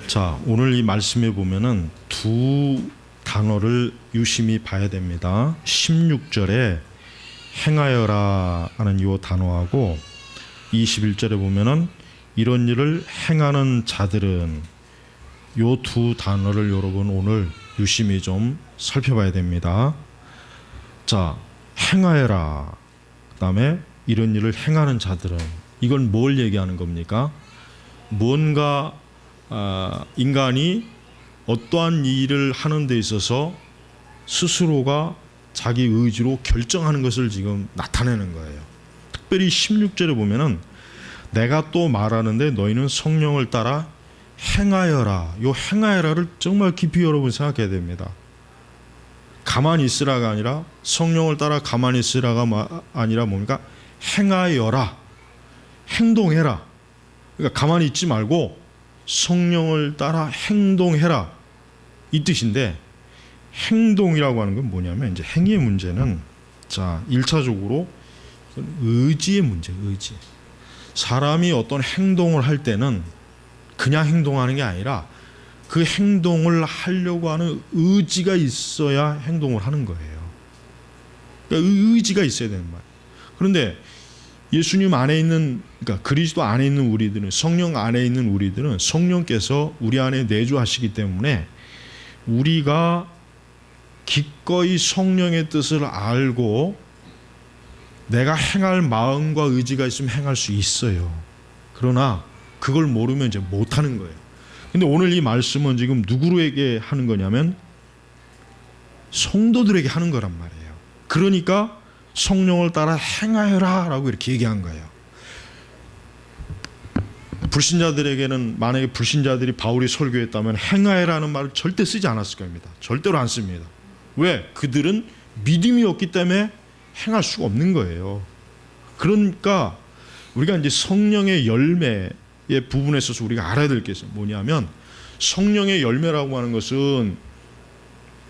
자, 오늘 이 말씀에 보면은 두 단어를 유심히 봐야 됩니다. 16절에 행하여라 하는 이 단어하고 21절에 보면은 이런 일을 행하는 자들은, 요 두 단어를 여러분 오늘 유심히 좀 살펴봐야 됩니다. 자, 행하여라, 그 다음에 이런 일을 행하는 자들은, 이건 뭘 얘기하는 겁니까? 뭔가 인간이 어떠한 일을 하는 데 있어서 스스로가 자기 의지로 결정하는 것을 지금 나타내는 거예요. 특별히 16절에 보면은 내가 또 말하는데 너희는 성령을 따라 행하여라. 요 행하여라를 정말 깊이 여러분 생각해야 됩니다. 가만히 있으라가 아니라, 성령을 따라 가만히 있으라가 아니라 뭡니까? 행하여라. 행동해라. 그러니까 가만히 있지 말고 성령을 따라 행동해라, 이 뜻인데, 행동이라고 하는 건 뭐냐면, 이제 행위의 문제는, 자, 1차적으로 의지의 문제, 의지. 사람이 어떤 행동을 할 때는 그냥 행동하는 게 아니라 그 행동을 하려고 하는 의지가 있어야 행동을 하는 거예요. 그러니까 의지가 있어야 되는 말이에요. 그런데 예수님 안에 있는, 그러니까 그리스도 안에 있는 우리들은, 성령 안에 있는 우리들은 성령께서 우리 안에 내주하시기 때문에 우리가 기꺼이 성령의 뜻을 알고 내가 행할 마음과 의지가 있으면 행할 수 있어요. 그러나 그걸 모르면 이제 못하는 거예요. 근데 오늘 이 말씀은 지금 누구에게 하는 거냐면 성도들에게 하는 거란 말이에요. 그러니까 성령을 따라 행하여라 라고 이렇게 얘기한 거예요. 불신자들에게는, 만약에 불신자들이 바울이 설교했다면 행하여라는 말을 절대 쓰지 않았을 겁니다. 절대로 안 씁니다. 왜? 그들은 믿음이 없기 때문에 행할 수가 없는 거예요. 그러니까 우리가 이제 성령의 열매의 부분에 있어서 우리가 알아야 될 게 있어요. 뭐냐면, 성령의 열매라고 하는 것은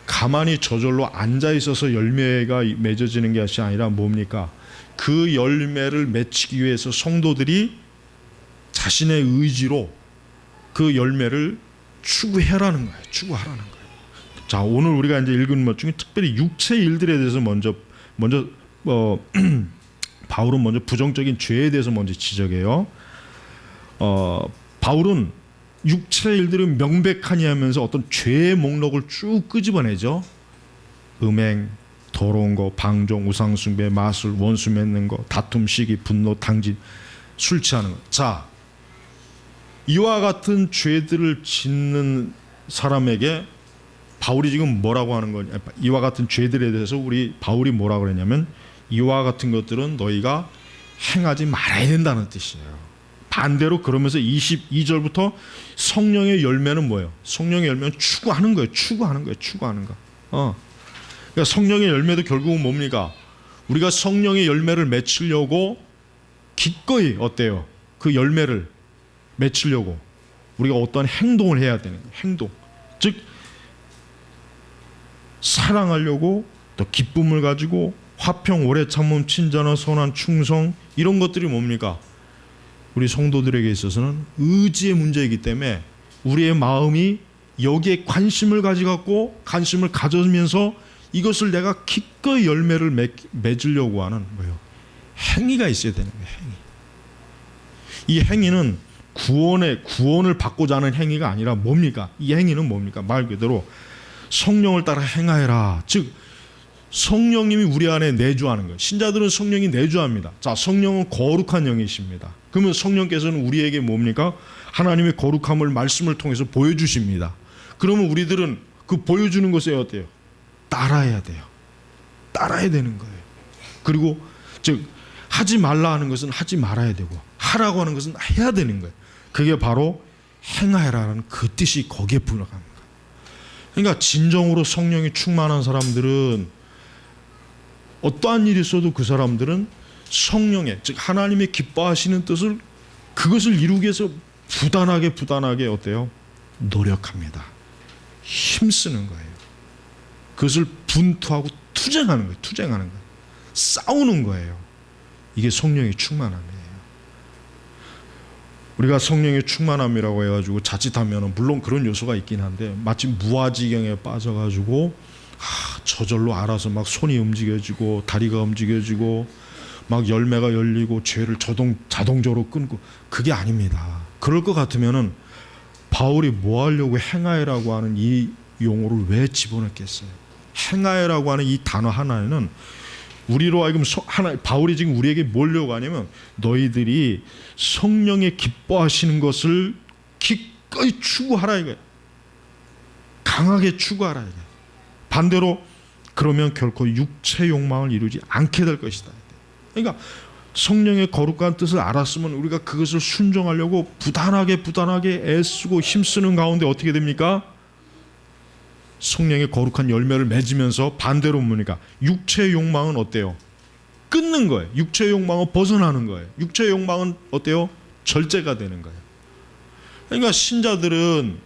가만히 저절로 앉아 있어서 열매가 맺어지는 것이 아니라 뭡니까? 그 열매를 맺히기 위해서 성도들이 자신의 의지로 그 열매를 추구하라는 거예요. 추구하라는 거예요. 자, 오늘 우리가 이제 읽은 것 중에 특별히 육체의 일들에 대해서 먼저 바울은 먼저 부정적인 죄에 대해서 먼저 지적해요. 바울은 육체의 일들을 명백하니 하면서 어떤 죄의 목록을 쭉 끄집어내죠. 음행, 더러운 거, 방종, 우상숭배, 마술, 원수 맺는 거, 다툼, 시기, 분노, 당진, 술 취하는 거. 자, 이와 같은 죄들을 짓는 사람에게 바울이 지금 뭐라고 하는 거냐? 이와 같은 죄들에 대해서 바울이 뭐라고 그랬냐면, 이와 같은 것들은 너희가 행하지 말아야 된다는 뜻이에요. 반대로 그러면서 22절부터 성령의 열매는 뭐예요? 성령의 열매는 추구하는 거예요. 추구하는 거예요. 추구하는 거. 그러니까 성령의 열매도 결국은 뭡니까? 우리가 성령의 열매를 맺으려고 기꺼이 어때요? 그 열매를 맺으려고 우리가 어떤 행동을 해야 되는 거예요. 행동. 즉 사랑하려고, 또 기쁨을 가지고, 화평, 오래 참음, 친절한, 선한, 충성, 이런 것들이 뭡니까? 우리 성도들에게 있어서는 의지의 문제이기 때문에 우리의 마음이 여기에 관심을 가져갖고 관심을 가져면서 이것을 내가 기꺼이 열매를 맺으려고 하는 뭐예요? 행위가 있어야 되는 거예요. 행위. 이 행위는 구원을 받고자 하는 행위가 아니라 뭡니까? 이 행위는 뭡니까? 말 그대로 성령을 따라 행하여라. 즉 성령님이 우리 안에 내주하는 거예요. 신자들은 성령이 내주합니다. 자, 성령은 거룩한 영이십니다. 그러면 성령께서는 우리에게 뭡니까? 하나님의 거룩함을 말씀을 통해서 보여주십니다. 그러면 우리들은 그 보여주는 것에 어때요? 따라해야 돼요. 따라야 되는 거예요. 그리고 즉 하지 말라 하는 것은 하지 말아야 되고, 하라고 하는 것은 해야 되는 거예요. 그게 바로 행하여라는 그 뜻이 거기에 들어갑니다. 그러니까 진정으로 성령이 충만한 사람들은 어떠한 일이 있어도 그 사람들은 성령의, 즉 하나님의 기뻐하시는 뜻을, 그것을 이루기 위해서 부단하게 어때요? 노력합니다. 힘쓰는 거예요. 그것을 분투하고 투쟁하는 거예요. 투쟁하는 거예요. 싸우는 거예요. 이게 성령의 충만함이에요. 우리가 성령의 충만함이라고 해가지고 자칫하면 물론 그런 요소가 있긴 한데 마치 무아지경에 빠져가지고 저절로 알아서 막 손이 움직여지고 다리가 움직여지고 막 열매가 열리고 죄를 자동적으로 끊고, 그게 아닙니다. 그럴 것 같으면은 바울이 뭐 하려고 행하여라고 하는 이 용어를 왜 집어넣겠어요? 행하여라고 하는 이 단어 하나에는 우리로 하여금 바울이 지금 우리에게 뭘 요구하냐면 너희들이 성령의 기뻐하시는 것을 기꺼이 추구하라 이거예요. 강하게 추구하라 이거예요. 반대로 그러면 결코 육체 욕망을 이루지 않게 될 것이다. 그러니까 성령의 거룩한 뜻을 알았으면 우리가 그것을 순종하려고 부단하게 애쓰고 힘쓰는 가운데 어떻게 됩니까? 성령의 거룩한 열매를 맺으면서 반대로 뭡니까? 육체의 욕망은 어때요? 끊는 거예요. 육체의 욕망은 벗어나는 거예요. 육체의 욕망은 어때요? 절제가 되는 거예요. 그러니까 신자들은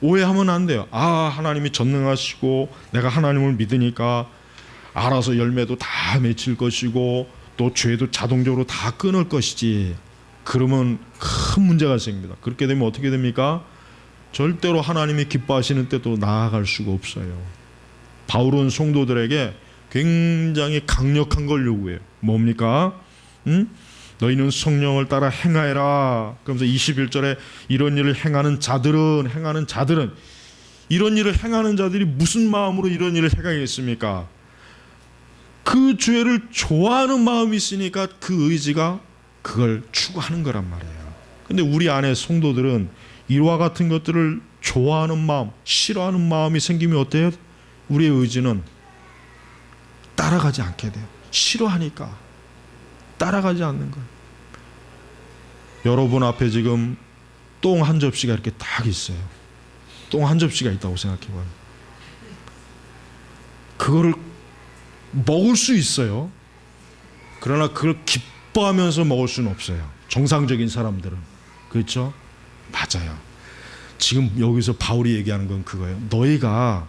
오해하면 안 돼요. 하나님이 전능하시고 내가 하나님을 믿으니까 알아서 열매도 다 맺힐 것이고 또 죄도 자동적으로 다 끊을 것이지. 그러면 큰 문제가 생깁니다. 그렇게 되면 어떻게 됩니까? 절대로 하나님이 기뻐하시는 때도 나아갈 수가 없어요. 바울은 성도들에게 굉장히 강력한 걸 요구해요. 뭡니까? 너희는 성령을 따라 행하여라. 그러면서 21절에 이런 일을 행하는 자들은 이런 일을 행하는 자들이 무슨 마음으로 이런 일을 행하겠습니까? 그 죄를 좋아하는 마음이 있으니까 그 의지가 그걸 추구하는 거란 말이에요. 근데 우리 안에 성도들은 이와 같은 것들을 좋아하는 마음, 싫어하는 마음이 생기면 어때요? 우리의 의지는 따라가지 않게 돼요. 싫어하니까 따라가지 않는 거예요. 여러분 앞에 지금 똥 한 접시가 이렇게 딱 있어요. 똥 한 접시가 있다고 생각해봐요. 그거를 먹을 수 있어요. 그러나 그걸 기뻐하면서 먹을 수는 없어요. 정상적인 사람들은. 그렇죠? 맞아요. 지금 여기서 바울이 얘기하는 건 그거예요. 너희가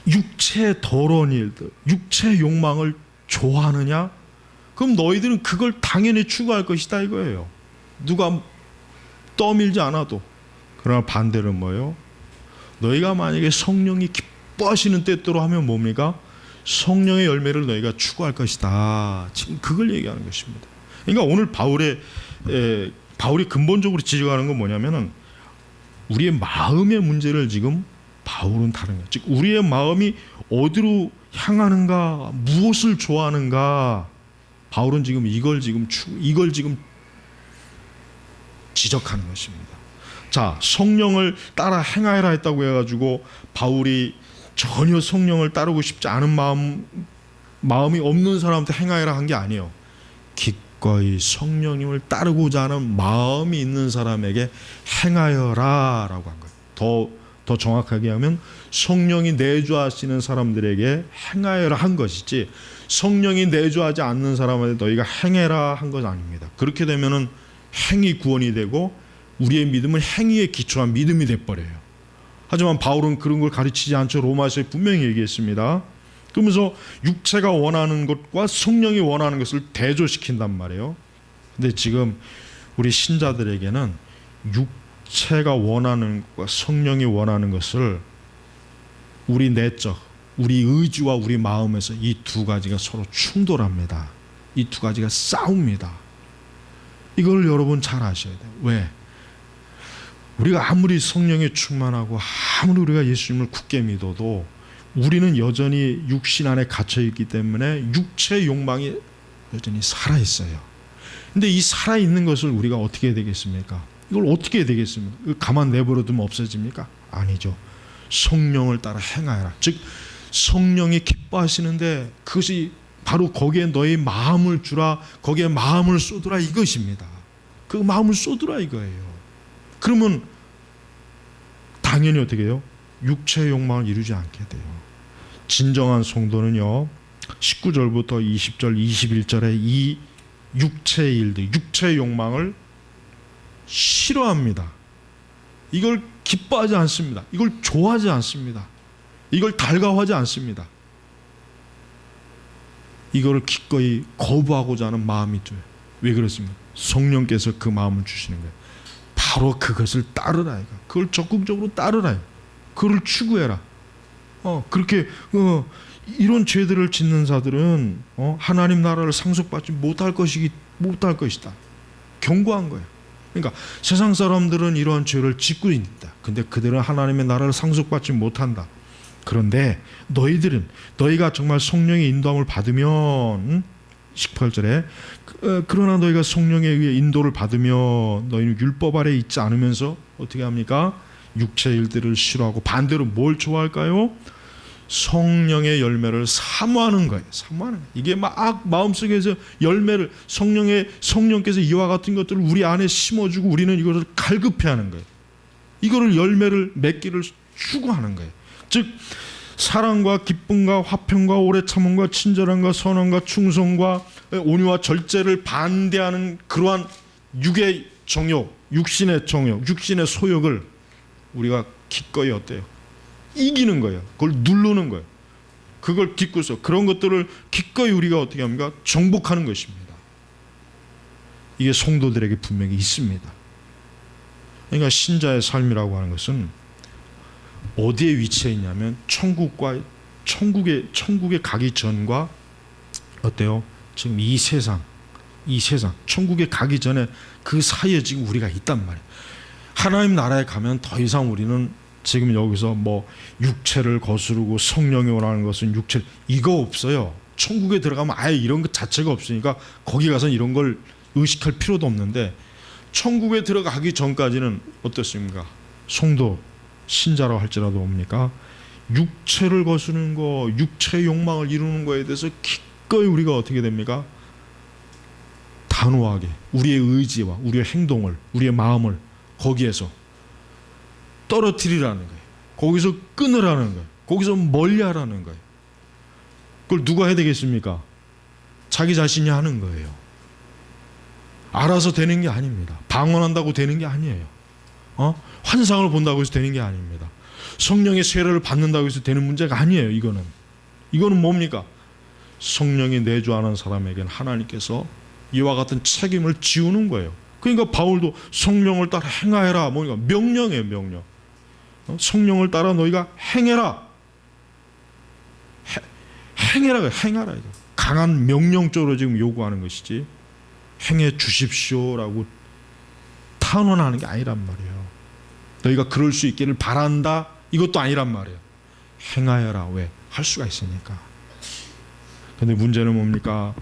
육체의 더러운 일들, 육체의 욕망을 좋아하느냐? 그럼 너희들은 그걸 당연히 추구할 것이다 이거예요. 누가 떠밀지 않아도. 그러나 반대로 뭐예요? 너희가 만약에 성령이 기뻐하시는 때대로 하면 뭡니까? 성령의 열매를 너희가 추구할 것이다. 지금 그걸 얘기하는 것입니다. 그러니까 오늘 바울이 근본적으로 지적하는 건 뭐냐면은 우리의 마음의 문제를 지금 바울은 다른 거예요. 즉 우리의 마음이 어디로 향하는가, 무엇을 좋아하는가, 바울은 지금 이걸 지금 지적하는 것입니다. 자, 성령을 따라 행하여라 했다고 해가지고 바울이 전혀 성령을 따르고 싶지 않은 마음이 없는 사람한테 행하여라 한 게 아니에요. 기꺼이 성령님을 따르고자 하는 마음이 있는 사람에게 행하여라 라고 한 거예요. 더 정확하게 하면 성령이 내주하시는 사람들에게 행하여라 한 것이지 성령이 내주하지 않는 사람한테 너희가 행해라 한 건 아닙니다. 그렇게 되면은 행위 구원이 되고 우리의 믿음은 행위에 기초한 믿음이 돼버려요. 하지만 바울은 그런 걸 가르치지 않죠. 로마서에 분명히 얘기했습니다. 그러면서 육체가 원하는 것과 성령이 원하는 것을 대조시킨단 말이에요. 근데 지금 우리 신자들에게는 육체가 원하는 것과 성령이 원하는 것을 우리 내적, 우리 의지와 우리 마음에서 이 두 가지가 서로 충돌합니다. 이 두 가지가 싸웁니다. 이걸 여러분 잘 아셔야 돼요. 왜? 우리가 아무리 성령에 충만하고 아무리 우리가 예수님을 굳게 믿어도 우리는 여전히 육신 안에 갇혀 있기 때문에 육체의 욕망이 여전히 살아있어요. 근데 이 살아있는 것을 우리가 어떻게 해야 되겠습니까? 이걸 어떻게 해야 되겠습니까? 가만 내버려두면 없어집니까? 아니죠. 성령을 따라 행하여라. 즉 성령이 기뻐하시는데 그것이 바로 거기에 너의 마음을 주라, 거기에 마음을 쏟으라 이것입니다. 그 마음을 쏟으라 이거예요. 그러면 당연히 어떻게 해요? 육체의 욕망을 이루지 않게 돼요. 진정한 성도는요 19절부터 20절 21절에 이 육체의 일들, 육체의 욕망을 싫어합니다. 이걸 기뻐하지 않습니다. 이걸 좋아하지 않습니다. 이걸 달가워하지 않습니다. 이거를 기꺼이 거부하고자 하는 마음이 돼요. 왜 그렇습니까? 성령께서 그 마음을 주시는 거예요. 바로 그것을 따르라. 그걸 적극적으로 따르라. 그걸 추구해라. 그렇게 이런 죄들을 짓는 자들은 하나님 나라를 상속받지 못할 것이다. 경고한 거예요. 그러니까 세상 사람들은 이러한 죄를 짓고 있다. 근데 그들은 하나님의 나라를 상속받지 못한다. 그런데 너희가 정말 성령의 인도함을 받으면 18절에 그러나 너희가 성령에 의해 인도를 받으면 너희는 율법 아래 있지 않으면서 어떻게 합니까? 육체의 일들을 싫어하고 반대로 뭘 좋아할까요? 성령의 열매를 사모하는 거예요. 사모하는 거예요. 이게 막 마음속에서 열매를 성령께서 이와 같은 것들을 우리 안에 심어주고 우리는 이것을 갈급해하는 거예요. 이거를 열매를 맺기를 추구하는 거예요. 즉 사랑과 기쁨과 화평과 오래 참음과 친절함과 선함과 충성과 온유와 절제를 반대하는 그러한 육의 정욕, 육신의 정욕, 육신의 소욕을 우리가 기꺼이 어때요? 이기는 거예요. 그걸 누르는 거예요. 그걸 딛고서 그런 것들을 기꺼이 우리가 어떻게 합니까? 정복하는 것입니다. 이게 성도들에게 분명히 있습니다. 그러니까 신자의 삶이라고 하는 것은 어디에 위치해 있냐면 천국에 가기 전과 어때요? 지금 이 세상 천국에 가기 전에 그 사이에 지금 우리가 있단 말이에요. 하나님 나라에 가면 더 이상 우리는 지금 여기서 뭐 육체를 거스르고 성령이 원하는 것은 육체 이거 없어요. 천국에 들어가면 아예 이런 것 자체가 없으니까 거기 가서 이런 걸 의식할 필요도 없는데 천국에 들어가기 전까지는 어떻습니까? 성도 신자라고 할지라도 뭡니까? 육체를 거스르는 거, 육체의 욕망을 이루는 거에 대해서 기꺼이 우리가 어떻게 됩니까? 단호하게 우리의 의지와 우리의 행동을, 우리의 마음을 거기에서 떨어뜨리라는 거예요. 거기서 끊으라는 거예요. 거기서 멀리하라는 거예요. 그걸 누가 해야 되겠습니까? 자기 자신이 하는 거예요. 알아서 되는 게 아닙니다. 방언한다고 되는 게 아니에요. 환상을 본다고 해서 되는 게 아닙니다. 성령의 세례를 받는다고 해서 되는 문제가 아니에요. 이거는 뭡니까? 성령이 내주하는 사람에게는 하나님께서 이와 같은 책임을 지우는 거예요. 그러니까 바울도 성령을 따라 행하여라. 뭐니까 명령이에요. 명령. 성령을 따라 너희가 행해라. 행하라. 이거. 강한 명령적으로 지금 요구하는 것이지 행해 주십시오라고 탄원하는 게 아니란 말이에요. 너희가 그럴 수 있기를 바란다. 이것도 아니란 말이에요. 행하여라. 왜? 할 수가 있으니까. 근데 문제는 뭡니까?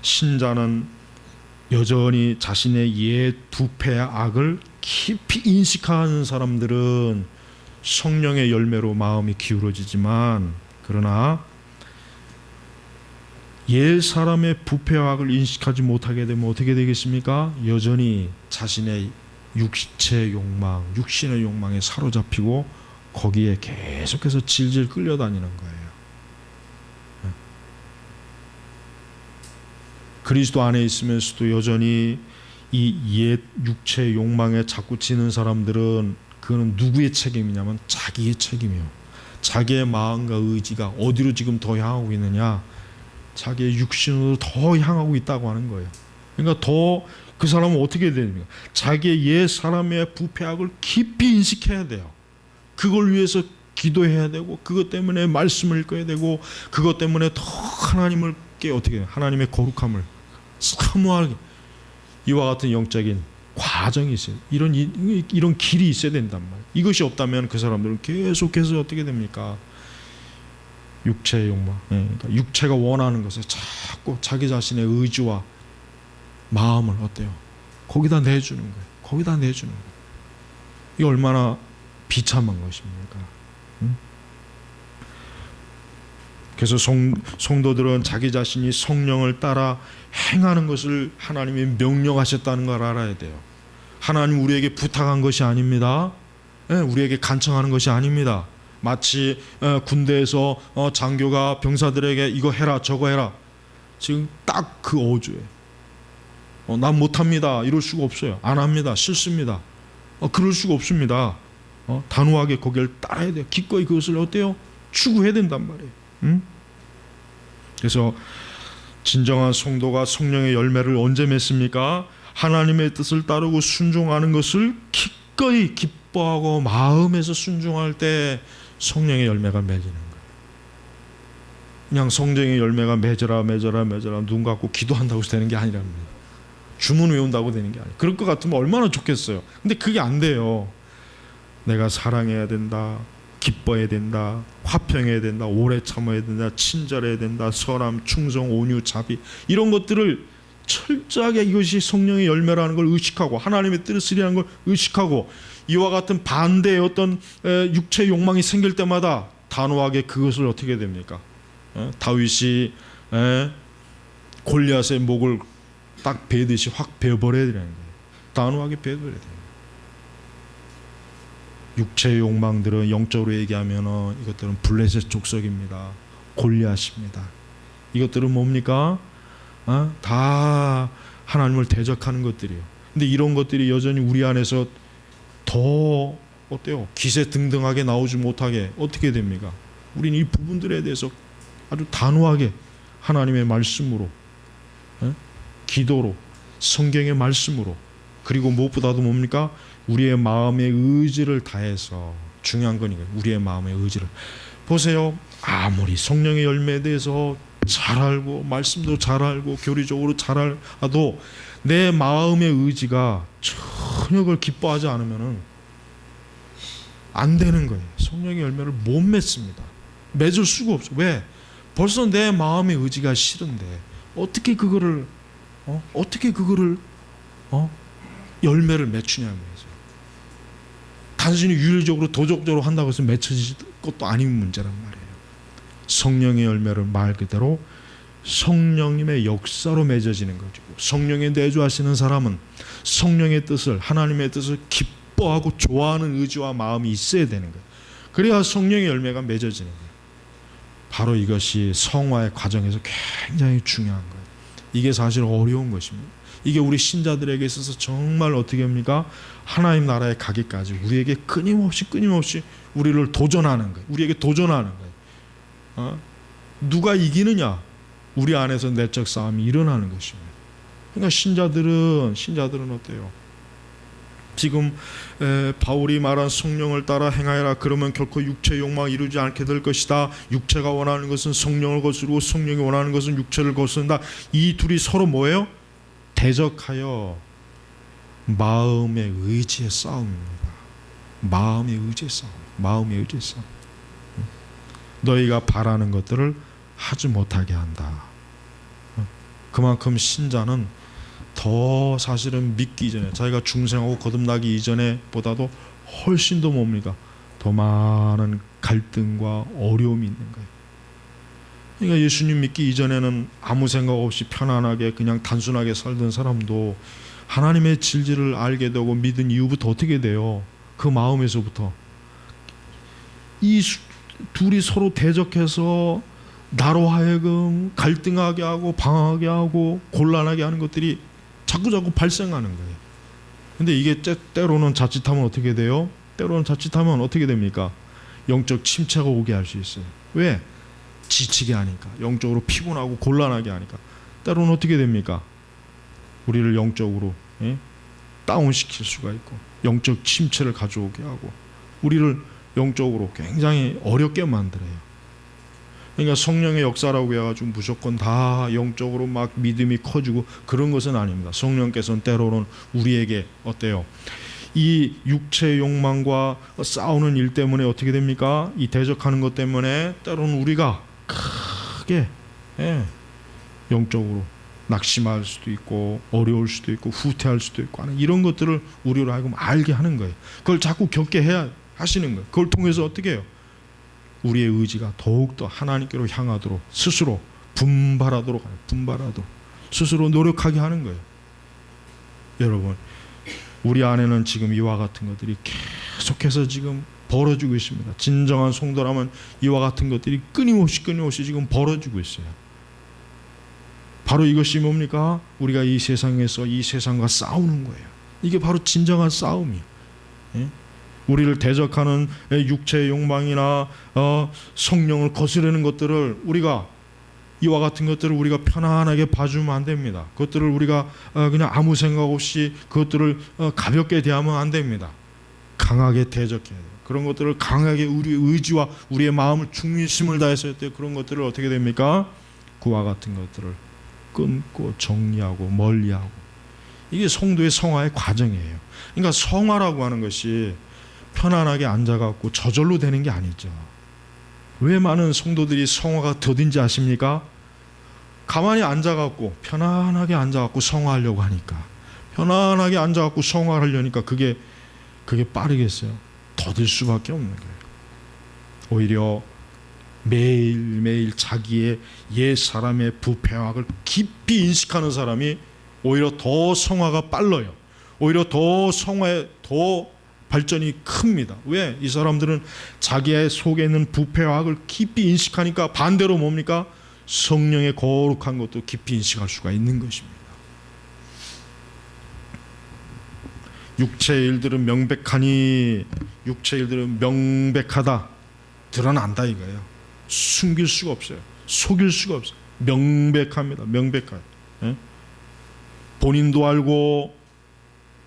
신자는 여전히 자신의 옛 부패와 악을 깊이 인식하는 사람들은 성령의 열매로 마음이 기울어지지만 그러나 옛 사람의 부패와 악을 인식하지 못하게 되면 어떻게 되겠습니까? 여전히 자신의 육체의 욕망, 육신의 욕망에 사로잡히고 거기에 계속해서 질질 끌려다니는 거예요. 그리스도 안에 있으면서도 여전히 이 옛 육체의 욕망에 자꾸 지는 사람들은 그거는 누구의 책임이냐면 자기의 책임이에요. 자기의 마음과 의지가 어디로 지금 더 향하고 있느냐? 자기의 육신으로 더 향하고 있다고 하는 거예요. 그러니까 더 그 사람은 어떻게 해야 됩니까? 자기의 옛 사람의 부패악을 깊이 인식해야 돼요. 그걸 위해서 기도해야 되고 그것 때문에 말씀을 읽어야 되고 그것 때문에 더 하나님께 어떻게 해요? 하나님의 거룩함을 사모하게 이와 같은 영적인 과정이 있어요. 이런 길이 있어야 된단 말이에요. 이것이 없다면 그 사람들은 계속해서 어떻게 됩니까? 육체의 욕망, 그러니까 육체가 원하는 것에 자꾸 자기 자신의 의지와 마음을 어때요? 거기다 내주는 거예요. 거기다 내주는 거예요. 이게 얼마나 비참한 것입니까? 그래서 성도들은 자기 자신이 성령을 따라 행하는 것을 하나님이 명령하셨다는 걸 알아야 돼요. 하나님 우리에게 부탁한 것이 아닙니다. 우리에게 간청하는 것이 아닙니다. 마치 군대에서 장교가 병사들에게 이거 해라 저거 해라. 지금 딱 그 어조예요. 난 못합니다. 이럴 수가 없어요. 안 합니다. 싫습니다. 그럴 수가 없습니다. 단호하게 거기를 따라야 돼요. 기꺼이 그것을 어때요? 추구해야 된단 말이에요. 그래서 진정한 성도가 성령의 열매를 언제 맺습니까? 하나님의 뜻을 따르고 순종하는 것을 기꺼이 기뻐하고 마음에서 순종할 때 성령의 열매가 맺히는 거예요. 그냥 성령의 열매가 맺어라 눈 감고 기도한다고 해서 되는 게 아니랍니다. 주문 외운다고 되는 게 아니에요. 그럴 것 같으면 얼마나 좋겠어요. 근데 그게 안 돼요. 내가 사랑해야 된다, 기뻐해야 된다, 화평해야 된다, 오래 참아야 된다, 친절해야 된다, 선함, 충성, 온유, 자비, 이런 것들을 철저하게, 이것이 성령의 열매라는 걸 의식하고 하나님의 뜻이라는 걸 의식하고, 이와 같은 반대의 어떤 육체 욕망이 생길 때마다 단호하게 그것을 어떻게 됩니까? 다윗이 골리앗의 목을 딱 베듯이 확 베어버려야 되는 거예요. 단호하게 베어버려야 돼요. 육체의 욕망들은 영적으로 얘기하면 이것들은 블레셋 족속입니다. 골리앗입니다. 이것들은 뭡니까? 다 하나님을 대적하는 것들이에요. 근데 이런 것들이 여전히 우리 안에서 더 어때요? 기세등등하게 나오지 못하게 어떻게 됩니까? 우리는 이 부분들에 대해서 아주 단호하게 하나님의 말씀으로, 기도로, 성경의 말씀으로, 그리고 무엇보다도 뭡니까? 우리의 마음의 의지를 다해서, 중요한 거니까 우리의 마음의 의지를 보세요. 아무리 성령의 열매에 대해서 잘 알고 말씀도 잘 알고 교리적으로 잘 알아도 내 마음의 의지가 전혀 그걸 기뻐하지 않으면은 안 되는 거예요. 성령의 열매를 못 맺습니다. 맺을 수가 없어. 왜? 벌써 내 마음의 의지가 싫은데 어떻게 그거를 열매를 맺추냐는 거죠. 단순히 윤리적으로 도덕적으로 한다고 해서 맺혀질 것도 아닌 문제란 말이에요. 성령의 열매를 말 그대로 성령님의 역사로 맺어지는 거죠. 성령에 내주하시는 사람은 성령의 뜻을, 하나님의 뜻을 기뻐하고 좋아하는 의지와 마음이 있어야 되는 거예요. 그래야 성령의 열매가 맺어지는 거예요. 바로 이것이 성화의 과정에서 굉장히 중요한 거예요. 이게 사실 어려운 것입니다. 이게 우리 신자들에게 있어서 정말 어떻게 합니까? 하나님 나라에 가기까지 우리에게 끊임없이 우리를 도전하는 거예요. 우리에게 도전하는 거예요. 누가 이기느냐? 우리 안에서 내적 싸움이 일어나는 것입니다. 그러니까 신자들은 어때요? 지금 바울이 말한 성령을 따라 행하여라. 그러면 결코 육체의 욕망을 이루지 않게 될 것이다. 육체가 원하는 것은 성령을 거스르고 성령이 원하는 것은 육체를 거스른다. 이 둘이 서로 뭐예요? 대적하여 마음의 의지의 싸움입니다. 마음의 의지의 싸움. 너희가 바라는 것들을 하지 못하게 한다. 그만큼 신자는 더 사실은 믿기 이전에, 자기가 중생하고 거듭나기 이전에 보다도 훨씬 더 뭡니까? 더 많은 갈등과 어려움이 있는 거예요. 그러니까 예수님 믿기 이전에는 아무 생각 없이 편안하게 그냥 단순하게 살던 사람도 하나님의 진리를 알게 되고 믿은 이후부터 어떻게 돼요? 그 마음에서부터 이 둘이 서로 대적해서 나로 하여금 갈등하게 하고 방황하게 하고 곤란하게 하는 것들이 자꾸 발생하는 거예요. 근데 이게 때로는 자칫하면 어떻게 돼요? 때로는 자칫하면 어떻게 됩니까? 영적 침체가 오게 할 수 있어요. 왜? 지치게 하니까, 영적으로 피곤하고 곤란하게 하니까. 때로는 어떻게 됩니까? 우리를 영적으로 다운시킬 수가 있고, 영적 침체를 가져오게 하고, 우리를 영적으로 굉장히 어렵게 만들어요. 그러니까 성령의 역사라고 해가지고 무조건 다 영적으로 막 믿음이 커지고 그런 것은 아닙니다. 성령께서는 때로는 우리에게 어때요? 이 육체의 욕망과 싸우는 일 때문에 어떻게 됩니까? 이 대적하는 것 때문에 때로는 우리가 크게 영적으로 낙심할 수도 있고 어려울 수도 있고 후퇴할 수도 있고 하는 이런 것들을 우리로 하여금 알게 하는 거예요. 그걸 자꾸 겪게 해야 하시는 거예요. 그걸 통해서 어떻게 해요? 우리의 의지가 더욱더 하나님께로 향하도록 스스로 분발하도록 스스로 노력하게 하는 거예요. 여러분, 우리 안에는 지금 이와 같은 것들이 계속해서 지금 벌어지고 있습니다. 진정한 성도라면 이와 같은 것들이 끊임없이 지금 벌어지고 있어요. 바로 이것이 뭡니까? 우리가 이 세상에서 이 세상과 싸우는 거예요. 이게 바로 진정한 싸움이에요. 우리를 대적하는 육체의 욕망이나 성령을 거스르는 것들을 우리가 이와 같은 것들을 우리가 편안하게 봐주면 안 됩니다. 그것들을 우리가 그냥 아무 생각 없이 그것들을 가볍게 대하면 안 됩니다. 강하게 대적해야 돼요. 그런 것들을 강하게 우리의 의지와 우리의 마음을 중심을 다해서 그런 것들을 어떻게 됩니까? 그와 같은 것들을 끊고 정리하고 멀리하고, 이게 성도의 성화의 과정이에요. 그러니까 성화라고 하는 것이 편안하게 앉아갖고 저절로 되는 게 아니죠. 왜 많은 성도들이 성화가 더딘지 아십니까? 가만히 앉아갖고 편안하게 앉아갖고 성화하려고 하니까, 편안하게 앉아갖고 성화를 하려니까 그게 빠르겠어요? 더딜 수밖에 없는 거예요. 오히려 매일매일 자기의 옛 사람의 부패악을 깊이 인식하는 사람이 오히려 더 성화가 빨라요. 오히려 더 성화에 더 발전이 큽니다. 왜? 이 사람들은 자기의 속에 있는 부패악을 깊이 인식하니까 반대로 뭡니까? 성령의 거룩한 것도 깊이 인식할 수가 있는 것입니다. 육체의 일들은 명백하니, 육체의 일들은 명백하다, 드러난다 이거예요. 숨길 수가 없어요. 속일 수가 없어요. 명백합니다. 명백해요. 예? 본인도 알고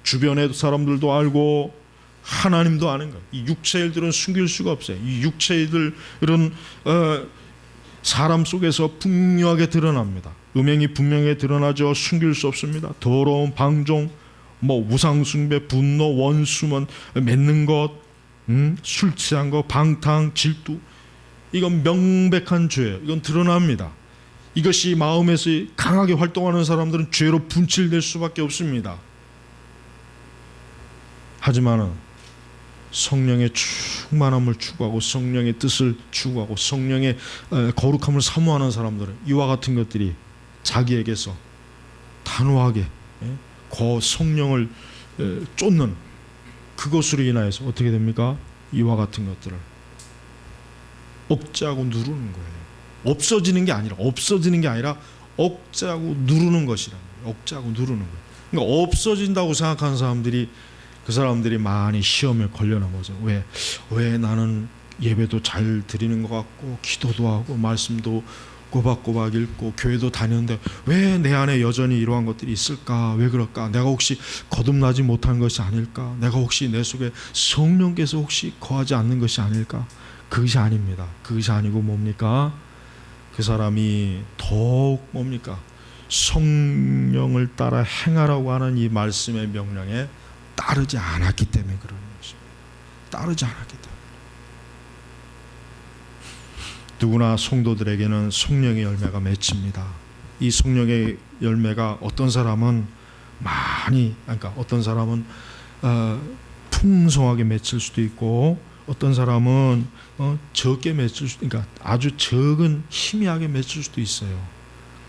주변의 사람들도 알고 하나님도 아는 거예요. 이 육체의 일들은 숨길 수가 없어요. 이 육체의 일들은 사람 속에서 분명하게 드러납니다. 음행이 분명히 드러나죠. 숨길 수 없습니다. 더러운 방종, 우상숭배, 분노, 원수만 맺는 것, 술 취한 것, 방탕, 질투, 이건 명백한 죄예요. 이건 드러납니다. 이것이 마음에서 강하게 활동하는 사람들은 죄로 분칠될 수밖에 없습니다. 하지만은 성령의 충만함을 추구하고 성령의 뜻을 추구하고 성령의 거룩함을 사모하는 사람들은 이와 같은 것들이 자기에게서 단호하게 그 성령을 쫓는 그것으로 인하여서 어떻게 됩니까? 이와 같은 것들을 억제하고 누르는 거예요. 없어지는 게 아니라 억제하고 누르는 것이라는 거예요. 억제하고 누르는 거예요. 그러니까 없어진다고 생각하는 사람들이, 그 사람들이 많이 시험에 걸려난 거죠. 왜 나는 예배도 잘 드리는 것 같고 기도도 하고 말씀도 꼬박꼬박 읽고 교회도 다녔는데 왜 내 안에 여전히 이러한 것들이 있을까? 왜 그럴까? 내가 혹시 거듭나지 못한 것이 아닐까? 내가 혹시 내 속에 성령께서 혹시 거하지 않는 것이 아닐까? 그것이 아닙니다. 그것이 아니고 뭡니까? 그 사람이 더욱 뭡니까? 성령을 따라 행하라고 하는 이 말씀의 명령에 따르지 않았기 때문에 그러는 것입니다. 따르지 않았기 때문에. 누구나 성도들에게는 성령의 열매가 맺힙니다. 이 성령의 열매가 어떤 사람은 어떤 사람은 풍성하게 맺힐 수도 있고 어떤 사람은 적게 맺힐 수도, 그러니까 아주 적은 희미하게 맺힐 수도 있어요.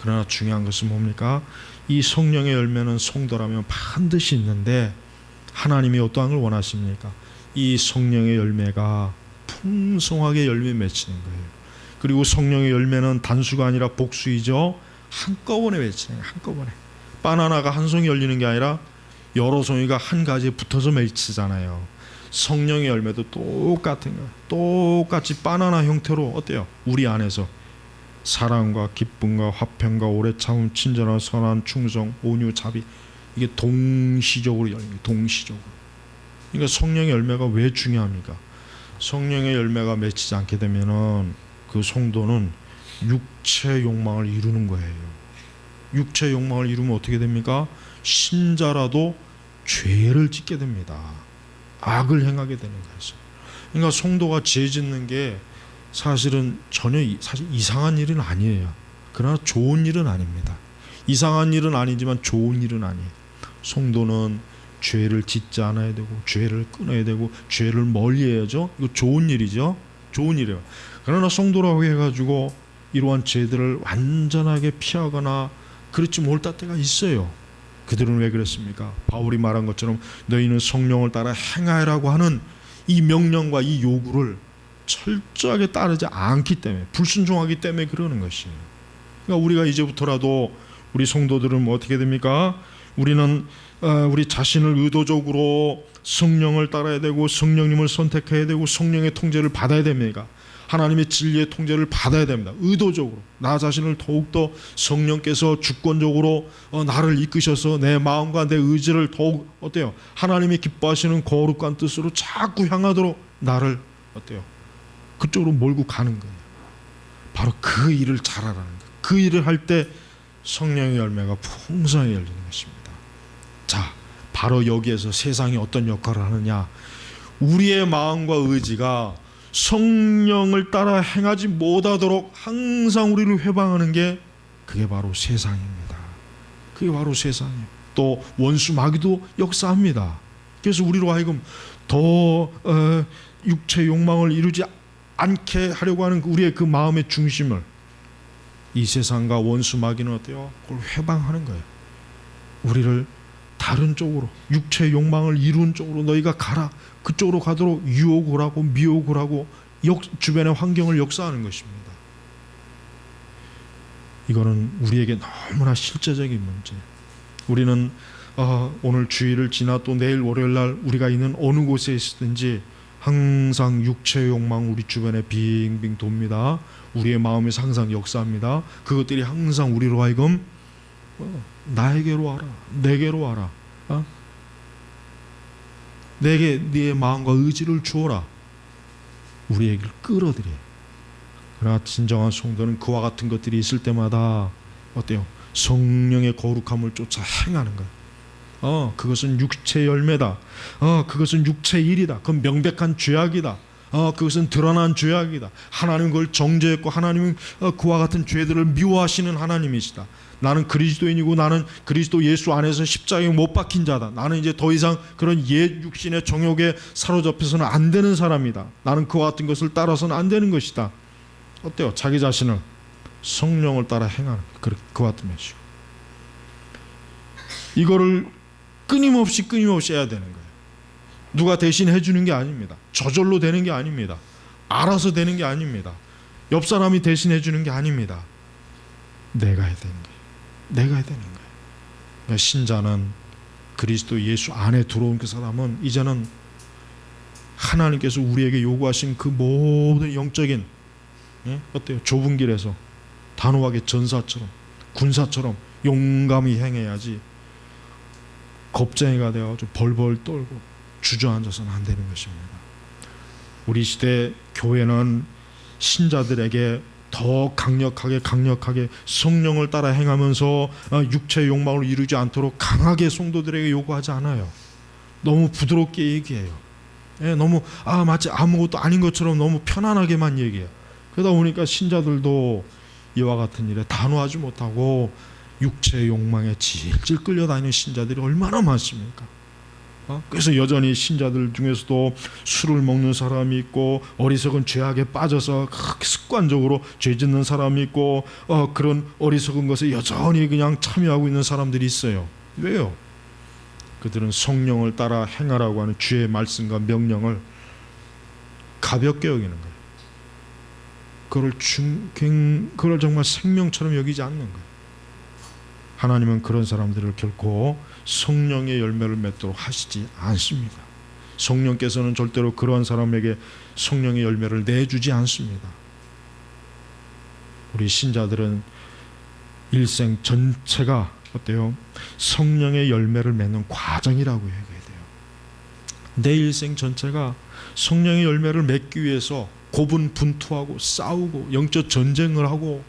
그러나 중요한 것은 뭡니까? 이 성령의 열매는 성도라면 반드시 있는데 하나님이 어떠한 걸 원하십니까? 이 성령의 열매가 풍성하게 열매 맺히는 거예요. 그리고 성령의 열매는 단수가 아니라 복수이죠. 한꺼번에 맺히는 거예요. 한꺼번에. 바나나가 한 송이 열리는 게 아니라 여러 송이가 한 가지에 붙어서 맺히잖아요. 성령의 열매도 똑같은 거예요. 똑같이 바나나 형태로 어때요? 우리 안에서 사랑과 기쁨과 화평과 오래 참음, 친절한 선한 충성, 온유, 자비, 이게 동시적으로 열립니다. 동시적으로. 그러니까 성령의 열매가 왜 중요합니까? 성령의 열매가 맺히지 않게 되면은 그 성도는 육체 욕망을 이루는 거예요. 육체 욕망을 이루면 어떻게 됩니까? 신자라도 죄를 짓게 됩니다. 악을 행하게 되는 거죠. 그러니까 성도가 죄 짓는 게 사실 이상한 일은 아니에요. 그러나 좋은 일은 아닙니다. 이상한 일은 아니지만 좋은 일은 아니에요. 성도는 죄를 짓지 않아야 되고 죄를 끊어야 되고 죄를 멀리해야죠. 이거 좋은 일이죠. 좋은 일이에요. 그러나 성도라고 해가지고 이러한 죄들을 완전하게 피하거나 그렇지 못할 때가 있어요. 그들은 왜 그랬습니까? 바울이 말한 것처럼 너희는 성령을 따라 행하라고 하는 이 명령과 이 요구를 철저하게 따르지 않기 때문에, 불순종하기 때문에 그러는 것이에요. 그러니까 우리가 이제부터라도 우리 성도들은 어떻게 됩니까? 우리는 우리 자신을 의도적으로 성령을 따라야 되고 성령님을 선택해야 되고 성령의 통제를 받아야 됩니다. 하나님의 진리의 통제를 받아야 됩니다. 의도적으로 나 자신을 더욱더 성령께서 주권적으로 나를 이끄셔서 내 마음과 내 의지를 더욱 어때요? 하나님이 기뻐하시는 거룩한 뜻으로 자꾸 향하도록 나를 어때요? 그쪽으로 몰고 가는 거예요. 바로 그 일을 잘하라는 거예요. 그 일을 할 때 성령의 열매가 풍성하게 열리는 것입니다. 자, 바로 여기에서 세상이 어떤 역할을 하느냐? 우리의 마음과 의지가 성령을 따라 행하지 못하도록 항상 우리를 회방하는 게 그게 바로 세상입니다. 그게 바로 세상이에요. 또 원수 마귀도 역사합니다. 그래서 우리로 하여금 더 육체 욕망을 이루지 않게 하려고 하는 우리의 그 마음의 중심을 이 세상과 원수 마귀는 어때요? 그걸 회방하는 거예요. 우리를 다른 쪽으로 육체의 욕망을 이룬 쪽으로 너희가 가라. 그쪽으로 가도록 유혹을 하고 미혹을 하고 주변의 환경을 역사하는 것입니다. 이거는 우리에게 너무나 실제적인 문제. 우리는 오늘 주일을 지나 또 내일 월요일 날 우리가 있는 어느 곳에 있든지 항상 육체의 욕망 우리 주변에 빙빙 돕니다. 우리의 마음에서 항상 역사합니다. 그것들이 항상 우리로 하여금 나에게로 와라, 내게로 와라, 내게 네 마음과 의지를 주어라. 우리에게 끌어들여. 그러나 진정한 성도는 그와 같은 것들이 있을 때마다 어때요? 성령의 거룩함을 쫓아 행하는 거예요. 그것은 육체의 열매다. 그것은 육체의 일이다. 그건 명백한 죄악이다. 그것은 드러난 죄악이다. 하나님은 그걸 정죄했고 하나님은 그와 같은 죄들을 미워하시는 하나님이시다. 나는 그리스도인이고 나는 그리스도 예수 안에서 십자가에 못 박힌 자다. 나는 이제 더 이상 그런 옛 육신의 정욕에 사로잡혀서는 안 되는 사람이다. 나는 그와 같은 것을 따라서는 안 되는 것이다. 어때요? 자기 자신을 성령을 따라 행하는 그와 같은 것이고, 이거를 끊임없이 해야 되는 거예요. 누가 대신 해주는 게 아닙니다. 저절로 되는 게 아닙니다. 알아서 되는 게 아닙니다. 옆 사람이 대신 해주는 게 아닙니다. 내가 해야 되는 거예요. 내가 해야 되는 거예요. 그러니까 신자는 그리스도 예수 안에 들어온 그 사람은 이제는 하나님께서 우리에게 요구하신 그 모든 영적인 어때요? 좁은 길에서 단호하게 전사처럼 군사처럼 용감히 행해야지 겁쟁이가 되어가지고 벌벌 떨고 주저앉아서는 안 되는 것입니다. 우리 시대 교회는 신자들에게 더 강력하게 성령을 따라 행하면서 육체의 욕망을 이루지 않도록 강하게 성도들에게 요구하지 않아요. 너무 부드럽게 얘기해요. 너무 마치 아무것도 아닌 것처럼 너무 편안하게만 얘기해요. 그러다 보니까 신자들도 이와 같은 일에 단호하지 못하고 육체의 욕망에 질질 끌려다니는 신자들이 얼마나 많습니까? 그래서 여전히 신자들 중에서도 술을 먹는 사람이 있고 어리석은 죄악에 빠져서 습관적으로 죄 짓는 사람이 있고 그런 어리석은 것에 여전히 그냥 참여하고 있는 사람들이 있어요. 왜요? 그들은 성령을 따라 행하라고 하는 주의 말씀과 명령을 가볍게 여기는 거예요. 그걸 정말 생명처럼 여기지 않는 거예요. 하나님은 그런 사람들을 결코 성령의 열매를 맺도록 하시지 않습니다. 성령께서는 절대로 그런 사람에게 성령의 열매를 내주지 않습니다. 우리 신자들은 일생 전체가 어때요? 성령의 열매를 맺는 과정이라고 얘기해야 돼요. 내 일생 전체가 성령의 열매를 맺기 위해서 고분분투하고 싸우고 영적 전쟁을 하고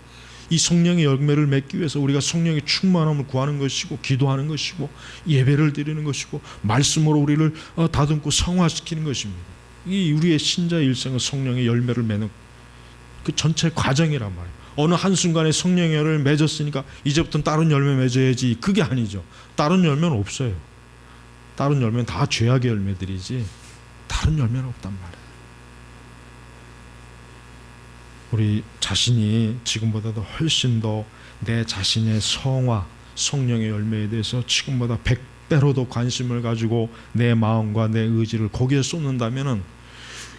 이 성령의 열매를 맺기 위해서 우리가 성령의 충만함을 구하는 것이고 기도하는 것이고 예배를 드리는 것이고 말씀으로 우리를 다듬고 성화시키는 것입니다. 이 우리의 신자의 일생은 성령의 열매를 맺는 그 전체 과정이란 말이에요. 어느 한순간에 성령의 열매를 맺었으니까 이제부터는 다른 열매 맺어야지, 그게 아니죠. 다른 열매는 없어요. 다른 열매는 다 죄악의 열매들이지 다른 열매는 없단 말이에요. 우리 자신이 지금보다도 훨씬 더 내 자신의 성화, 성령의 열매에 대해서 지금보다 100배로 더 관심을 가지고 내 마음과 내 의지를 거기에 쏟는다면은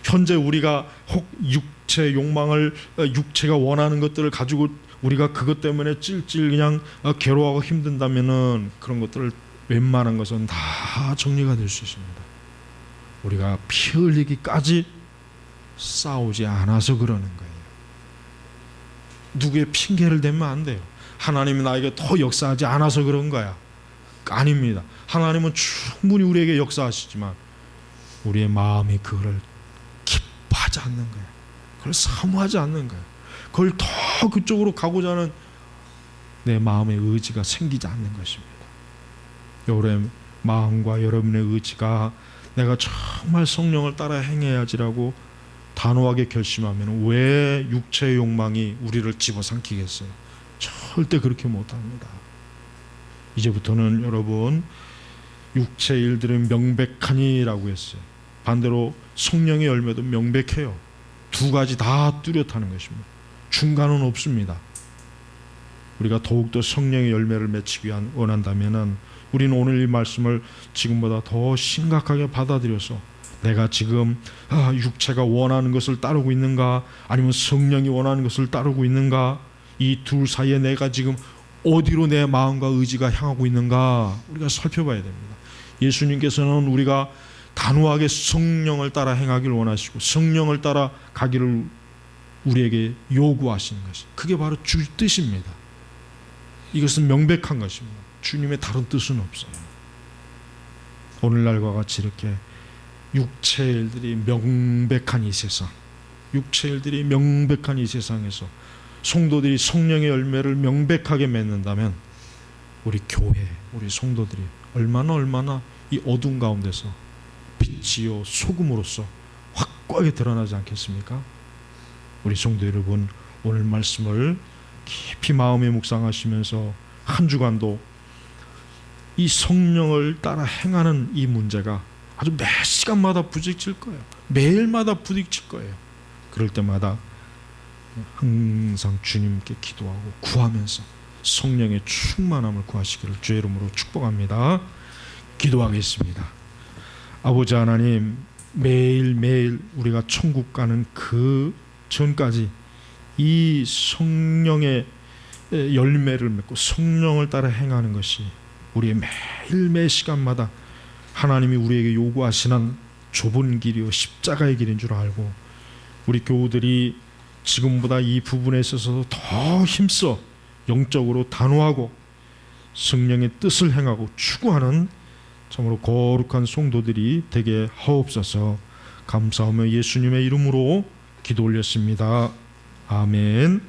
현재 우리가 혹 육체 욕망을, 육체가 원하는 것들을 가지고 우리가 그것 때문에 찔찔 그냥 괴로워하고 힘든다면은 그런 것들을 웬만한 것은 다 정리가 될 수 있습니다. 우리가 피 흘리기까지 싸우지 않아서 그러는 거예요. 누구의 핑계를 대면 안 돼요. 하나님이 나에게 더 역사하지 않아서 그런 거야. 아닙니다. 하나님은 충분히 우리에게 역사하시지만 우리의 마음이 그걸 기뻐하지 않는 거예요. 그걸 사모하지 않는 거예요. 그걸 더 그쪽으로 가고자 하는 내 마음의 의지가 생기지 않는 것입니다. 여러분의 마음과 여러분의 의지가 내가 정말 성령을 따라 행해야지라고 단호하게 결심하면 왜 육체의 욕망이 우리를 집어삼키겠어요? 절대 그렇게 못합니다. 이제부터는 여러분 육체의 일들은 명백하니라고 했어요. 반대로 성령의 열매도 명백해요. 두 가지 다 뚜렷하는 것입니다. 중간은 없습니다. 우리가 더욱더 성령의 열매를 맺기 위한 원한다면은 우리는 오늘 이 말씀을 지금보다 더 심각하게 받아들여서 내가 지금 육체가 원하는 것을 따르고 있는가 아니면 성령이 원하는 것을 따르고 있는가, 이 둘 사이에 내가 지금 어디로 내 마음과 의지가 향하고 있는가 우리가 살펴봐야 됩니다. 예수님께서는 우리가 단호하게 성령을 따라 행하기를 원하시고 성령을 따라 가기를 우리에게 요구하시는 것이, 그게 바로 주 뜻입니다. 이것은 명백한 것입니다. 주님의 다른 뜻은 없어요. 오늘날과 같이 이렇게 육체의 일들이 명백한 이 세상, 육체의 일들이 명백한 이 세상에서 성도들이 성령의 열매를 명백하게 맺는다면 우리 교회, 우리 성도들이 얼마나 이 어두운 가운데서 빛이요 소금으로서 확고하게 드러나지 않겠습니까? 우리 성도 여러분, 오늘 말씀을 깊이 마음에 묵상하시면서 한 주간도 이 성령을 따라 행하는 이 문제가 아주 매 시간마다 부딪힐 거예요. 매일마다 부딪힐 거예요. 그럴 때마다 항상 주님께 기도하고 구하면서 성령의 충만함을 구하시기를 주의 이름으로 축복합니다. 기도하겠습니다. 아버지 하나님, 매일매일 우리가 천국 가는 그 전까지 이 성령의 열매를 맺고 성령을 따라 행하는 것이 우리의 매일 매 시간마다 하나님이 우리에게 요구하시는 좁은 길이요 십자가의 길인 줄 알고, 우리 교우들이 지금보다 이 부분에 있어서 더 힘써 영적으로 단호하고 성령의 뜻을 행하고 추구하는 참으로 거룩한 성도들이 되게 하옵소서. 감사하며 예수님의 이름으로 기도 올렸습니다. 아멘.